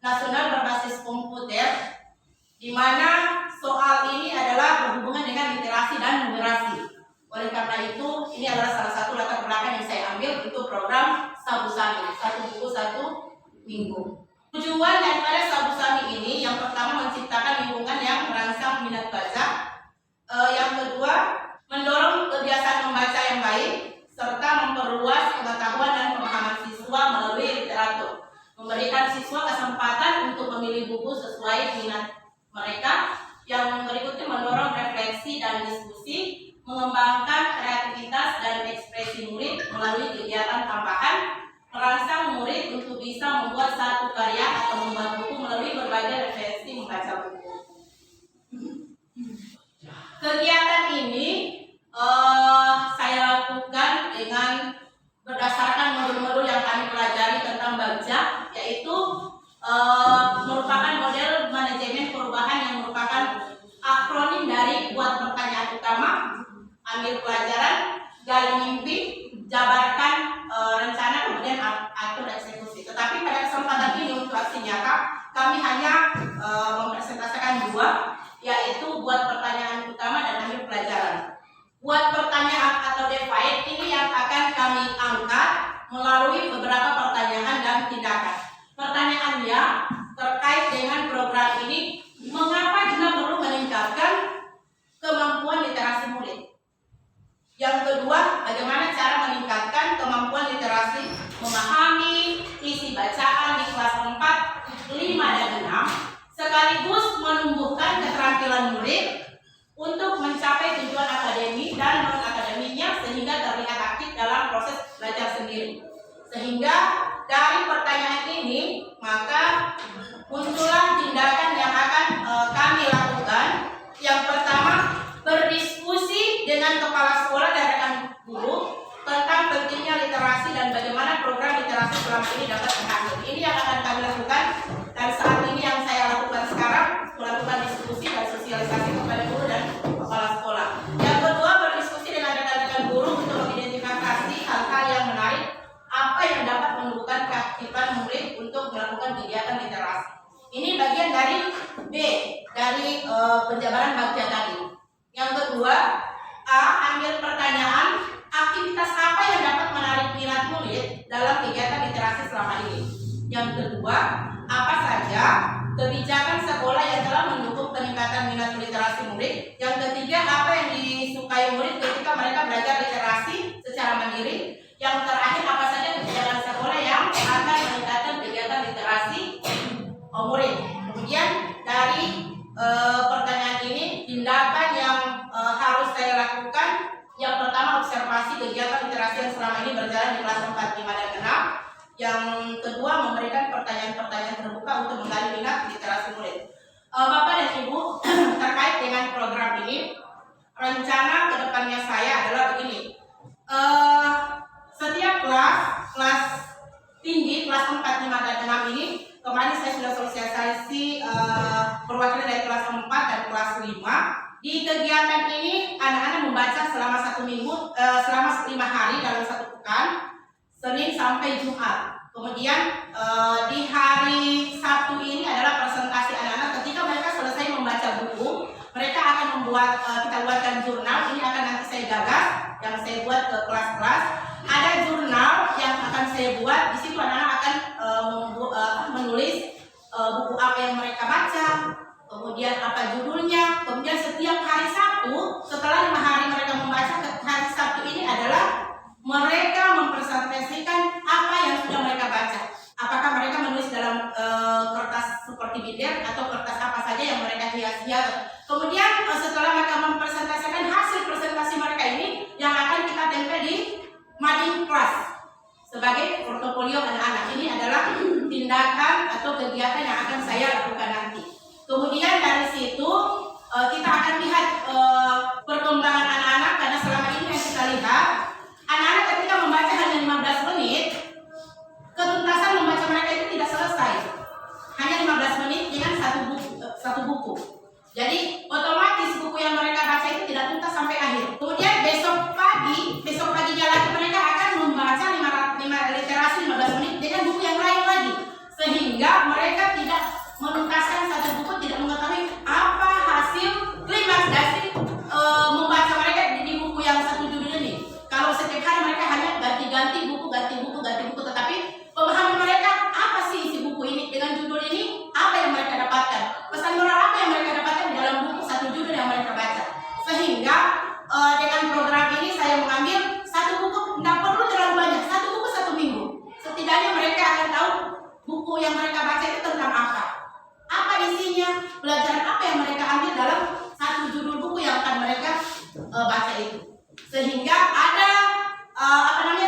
nasional berbasis komputer, di mana soal ini adalah berhubungan dengan literasi dan numerasi. Oleh karena itu, ini adalah salah satu latar belakang yang saya ambil untuk program Sabu Sami, satu buku satu minggu. Tujuan daripada Sabu Sami ini, yang pertama menciptakan lingkungan yang merangsang minat baca, yang kedua mendorong kebiasaan membaca yang baik, serta memperluas pengetahuan dan pemahaman siswa melalui literatur, memberikan siswa kesempatan untuk memilih buku sesuai minat mereka. Yang berikutnya mendorong refleksi dan diskusi, mengembangkan kreativitas dan ekspresi murid melalui kegiatan tambahan, merangsang murid untuk bisa membuat satu karya atau membuat buku melalui berbagai referensi membaca buku. Kegiatan ini saya lakukan dengan berdasarkan modul-modul yang kami pelajari tentang baca, yaitu merupakan model manajemen perubahan yang merupakan akronim dari buat pertanyaan utama, ambil pelajaran, gali mimpi, jabarkan rencana, kemudian atur eksekusi. Tetapi pada kesempatan ini untuk aksi nyata kami hanya mempresentasikan dua, yaitu buat pertanyaan utama dan ambil pelajaran. Buat pertanyaan atau divide ini yang akan kami angkat melalui beberapa pertanyaan dan tindakan. Pertanyaannya terkait dengan program ini, mengapa kita perlu meningkatkan kemampuan literasi murid? Yang kedua, bagaimana cara meningkatkan kemampuan literasi memahami isi bacaan di kelas 4, 5, dan 6, sekaligus menumbuhkan keterampilan murid untuk mencapai tujuan akademik dan non-akademiknya sehingga terlihat aktif dalam proses belajar sendiri. Sehingga dari pertanyaan ini, maka muncullah tindakan yang akan kami lakukan. Yang pertama, berdiskusi dengan kepala sekolah dan rekan guru tentang pentingnya literasi dan bagaimana program literasi selama ini dapat berhasil. Ini yang akan Ini bagian dari B, dari penjabaran bagja tadi. Yang kedua, A, ambil pertanyaan, aktivitas apa yang dapat menarik minat murid dalam kegiatan literasi selama ini. Yang kedua, apa saja kebijakan sekolah yang telah mendukung peningkatan minat literasi murid. Yang ketiga, apa yang disukai murid ketika mereka belajar literasi secara mandiri. Yang terakhir, apa saja kebijakan sekolah yang akan meningkatkan kegiatan literasi murid. Kemudian dari pertanyaan ini, tindakan yang harus saya lakukan. Yang pertama, observasi kegiatan literasi yang selama ini berjalan di kelas 4, 5, dan 6. Yang kedua, memberikan pertanyaan-pertanyaan terbuka untuk menggali minat literasi murid. Bapak dan Ibu, terkait dengan program ini, rencana kedepannya saya adalah begini. Setiap kelas tinggi, kelas 4, 5, dan 6 ini, kemarin saya sudah sosialisasi perwakilan dari kelas 4 dan kelas 5. Di kegiatan ini anak-anak membaca selama 1 minggu, selama 5 hari dalam 1 pekan, Senin sampai Jumat. Kemudian di hari Sabtu ini adalah presentasi anak-anak. Ketika mereka selesai membaca buku, mereka akan membuat, kita buatkan jurnal. Ini akan nanti saya gagas, yang saya buat ke kelas-kelas. Ada jurnal yang akan saya buat. Di situ anak-anak akan menulis buku apa yang mereka baca, kemudian apa judulnya. Kemudian setiap hari Sabtu, setelah 5 hari mereka membaca, hari Sabtu ini adalah mereka mempresentasikan apa yang sudah mereka baca. Apakah mereka menulis dalam kertas seperti binder atau kertas apa saja yang mereka hias-hias. Kemudian setelah mereka mempresentasikan hasil presentasi mereka ini, yang akan kita tempel di mading kelas sebagai portofolio anak-anak. Ini adalah tindakan atau kegiatan yang akan saya lakukan nanti. Kemudian dari situ kita akan lihat perkembangan anak-anak, karena selama ini yang kita lihat, anak-anak ketika membaca hanya 15 menit, ketuntasan membaca mereka itu tidak selesai. Hanya 15 menit dengan satu buku. Jadi otomatis buku yang mereka baca itu tidak tuntas sampai akhir. Kemudian besok paginya lagi mereka akan membaca 5 literasi 15 menit dengan buku yang lain lagi. Sehingga mereka tidak menuntaskan satu buku, tidak mengetahui apa hasil klimaks dari membaca mereka di buku yang satu judul ini. Kalau setiap hari mereka hanya ganti buku, tetapi pemahaman mereka apa sih isi buku ini, dengan judul ini apa yang mereka dapatkan, pesan moral apa yang mereka dapatkan di dalam buku satu judul yang mereka baca. Sehingga dengan program ini saya mengambil satu buku, tidak perlu terlalu banyak, satu buku 1 minggu. Setidaknya mereka akan tahu buku yang mereka baca itu tentang apa isinya, pelajaran apa yang mereka ambil dalam satu judul buku yang akan mereka baca itu. Sehingga ada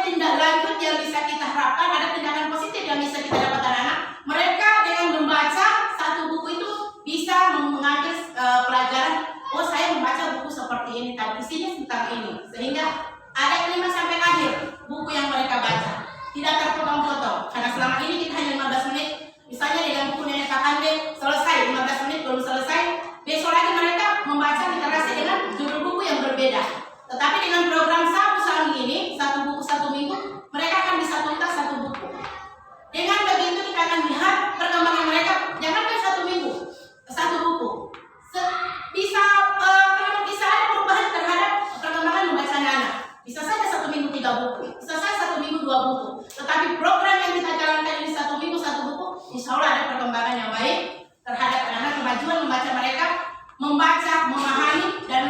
tindak lanjut yang bisa kita harapkan, ada tindakan positif yang bisa kita dapat anak-anak. Mereka dengan membaca satu buku itu bisa mengambil pelajaran. Oh, saya membaca buku seperti ini, tapi isinya tentang ini. Sehingga ada 5 sampai akhir buku yang mereka baca, tidak terpotong-potong. Karena selama ini kita hanya 15 menit. Misalnya dengan buku Nenek Kakande selesai 15 menit, belum selesai, besok lagi mereka membaca literasi dengan judul buku yang berbeda. Tetapi dengan program Sapu Sambi ini, satu buku 1 minggu, mereka akan bisa tuntas satu buku. Dengan begitu kita akan lihat perkembangan mereka. Jangan 1 minggu satu buku, bisa ada perubahan terhadap perkembangan membaca anak. Bisa saja 1 minggu 3 buku, bisa saja 1 minggu 2 buku. Tetapi program yang kita jalankan ini 1 minggu 1 buku, insya Allah ada perkembangan yang baik terhadap anak-anak, kemajuan membaca mereka, membaca, memahami, dan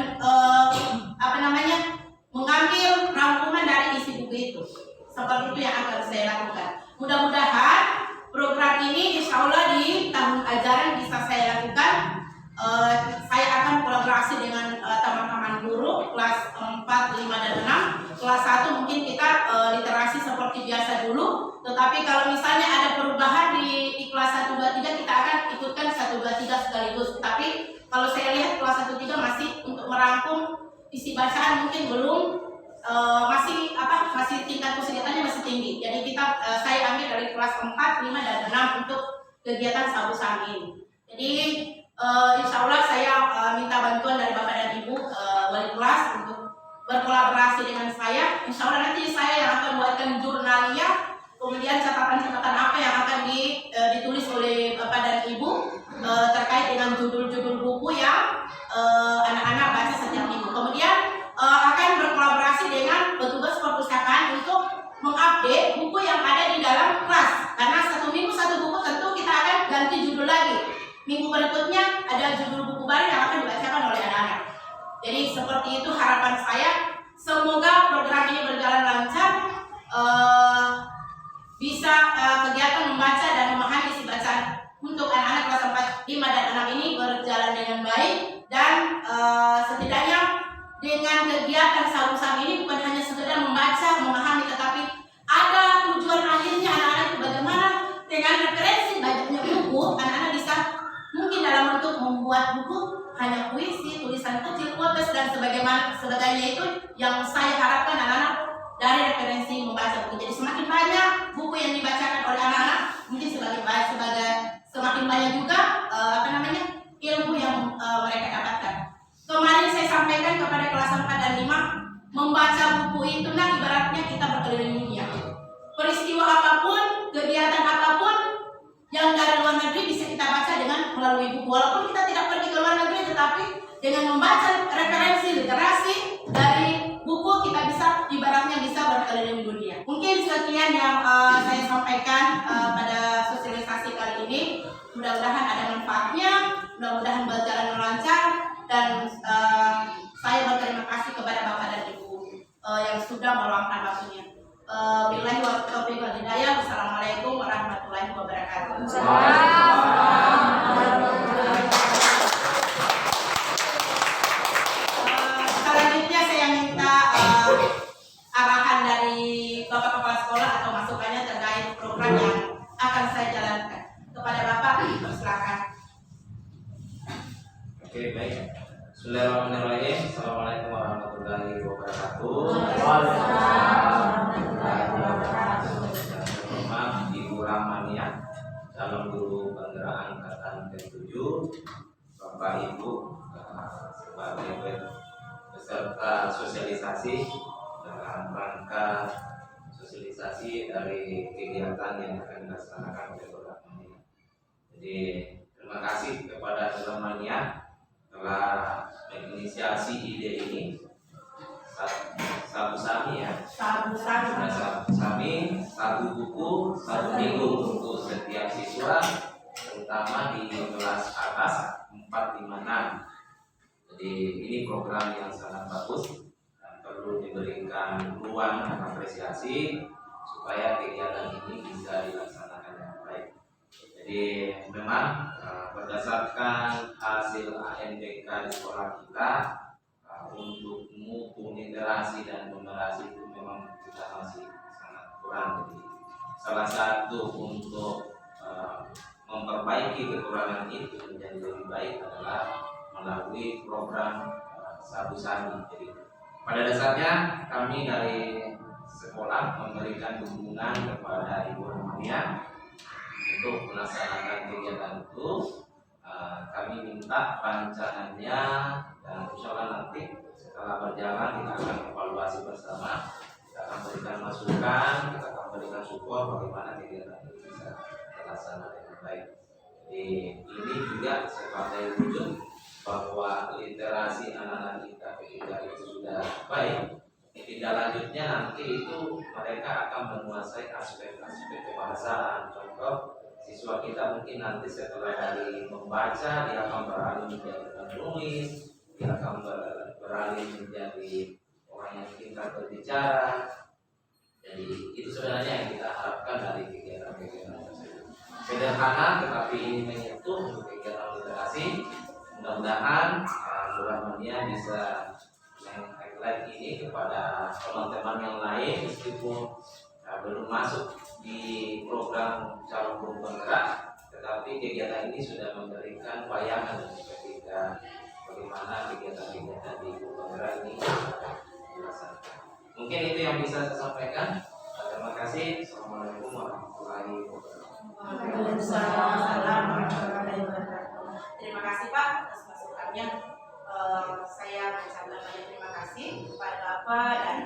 mengambil rangkuman dari isi buku itu. Seperti itu yang akan saya lakukan. Mudah-mudahan program ini insya Allah di tahun ajaran bisa saya lakukan. Saya akan kolaborasi dengan teman-teman guru kelas 4, 5, dan 6. Kelas 1 mungkin kita literasi seperti biasa dulu. Tetapi kalau misalnya ada perubahan di kelas 1, 2, 3, kita akan ikutkan 1, 2, 3 sekaligus. Tapi kalau saya lihat kelas 1, 3 masih untuk merangkum isi bacaan mungkin belum, masih tingkat kesulitannya masih tinggi. Jadi saya ambil dari kelas 4, 5, dan 6 untuk kegiatan Sapu Sambi ini. Jadi insya Allah saya minta bantuan dari Bapak dan Ibu wali kelas untuk berkolaborasi dengan saya. Insya Allah nanti saya yang akan buatkan jurnalnya, kemudian catatan-catatan apa yang akan ditulis oleh Bapak dan Ibu. ganti judul lagi. Minggu berikutnya ada judul buku baru yang akan dibacakan oleh anak-anak. Jadi seperti itu harapan saya. Semoga program ini berjalan lancar, bisa kegiatan membaca dan memahami isi bacaan untuk anak-anak kelas 4, 5 dan 6 ini berjalan dengan baik. Dan setidaknya dengan kegiatan Sabu-Sabu ini bukan hanya sekedar membaca, memahami, tetapi ada tujuan akhirnya anak-anak itu bagaimana dengan referensi banyaknya buku, anak-anak bisa mungkin dalam bentuk membuat buku hanya puisi, tulisan kecil, quotes dan sebagainya itu yang saya harapkan anak-anak dari referensi membaca buku. Jadi semakin banyak buku yang dibacakan oleh anak-anak, mungkin semakin banyak juga ilmu yang mereka dapatkan. Kemarin saya sampaikan kepada kelas 4 dan 5, membaca buku itu ibaratnya kita berkeliling dunia. Peristiwa apapun, kegiatan apapun yang dari luar negeri bisa kita baca dengan melalui buku. Walaupun kita tidak pergi ke luar negeri, tetapi dengan membaca referensi literasi dari buku kita ibaratnya bisa berkeliling dunia. Mungkin sekian yang saya sampaikan pada sosialisasi kali ini. Mudah-mudahan ada manfaatnya, mudah-mudahan berjalan lancar, dan saya berterima kasih kepada Bapak dan Ibu yang sudah meluangkan waktunya. Billahi wa taufiq wal hidayah. Wassalamualaikum warahmatullahi wabarakatuh. Selanjutnya saya minta arahan dari Bapak Kepala Sekolah atau masukannya terkait program yang akan saya jalankan. Kepada Bapak, persilakan. Oke, baik. Bismillahirrahmanirrahim. Assalamualaikum warahmatullahi wabarakatuh. Terhormat Ibu Rahmania, calon guru penggerak angkatan ke-7, Bapak Ibu sebagai peserta sosialisasi dalam rangka sosialisasi dari kegiatan yang akan dilaksanakan oleh Bu Rahmania. Jadi terima kasih kepada Bu Rahmania telah menginisiasi ide ini. Sabu-Sabu ya. Sabu-Sabu, satu buku, satu minggu untuk setiap siswa, terutama di kelas atas 4, 5, 6. Jadi ini program yang sangat bagus dan perlu diberikan ruang dan apresiasi supaya kegiatan ini bisa dilaksanakan dengan baik. Jadi memang berdasarkan hasil ANBK di sekolah kita, untuk mutu literasi dan numerasi itu memang kita masih sangat kurang. Jadi salah satu untuk memperbaiki kekurangan itu menjadi lebih baik adalah melalui program Sabu-Sabu. Jadi pada dasarnya kami dari sekolah memberikan dukungan kepada Ibu Rahmania untuk melaksanakan kegiatan itu. Kami minta rancangannya, dan insya Allah nanti setelah berjalan kita akan evaluasi bersama, kita akan berikan masukan, kita akan berikan support bagaimana kegiatan ini bisa terlaksana dengan baik. Jadi ini juga sebagai wujud bahwa literasi anak-anak kita ketika itu sudah baik, tindak lanjutnya nanti itu mereka akan menguasai aspek-aspek kebahasaan. Contoh, siswa kita mungkin nanti setelah dari membaca dia akan beralih menjadi penulis, dia akan beralih menjadi orang yang pintar berbicara. Jadi itu sebenarnya yang kita harapkan dari kegiatan-kegiatan tersebut. Sederhana tetapi ini menyentuh untuk kegiatan literasi. Mudah-mudahan Bu Rahmania bisa meng-highlight ini kepada teman-teman yang lain meskipun belum masuk di program calon guru penggerak, tetapi kegiatan ini sudah memberikan bayangan ketika bagaimana kegiatan-kegiatan di guru penggerak ini dilaksanakan. Mungkin itu yang bisa saya sampaikan. Terima kasih. Assalamualaikum warahmatullahi wabarakatuh. Terima kasih Pak atas masukannya. Saya mengucapkan banyak terima kasih kepada Bapak dan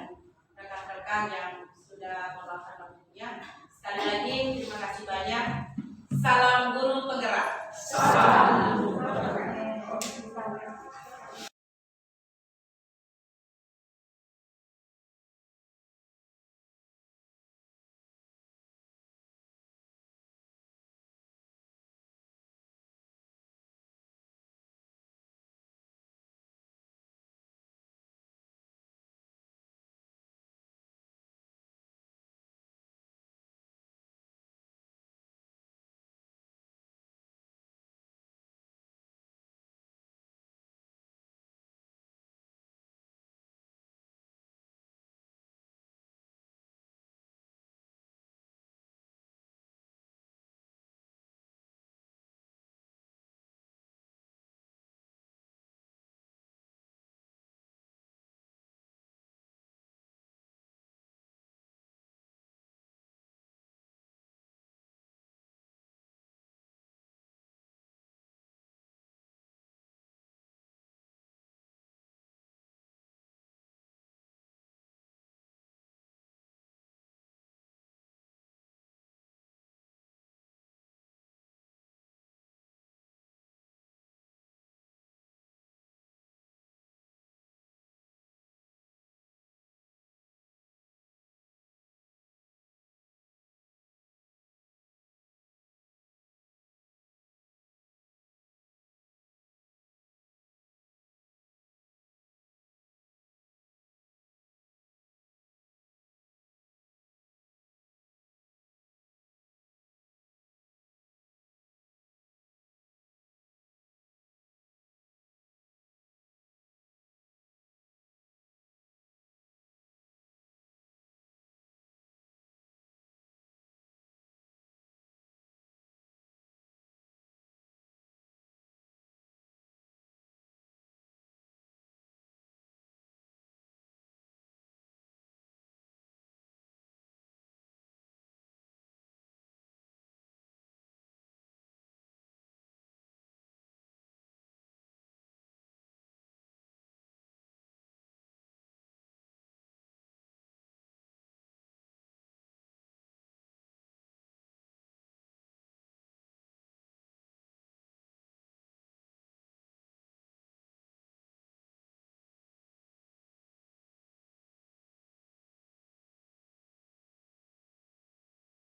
rekan-rekan yang sudah meluangkan waktunya. Sekali lagi terima kasih banyak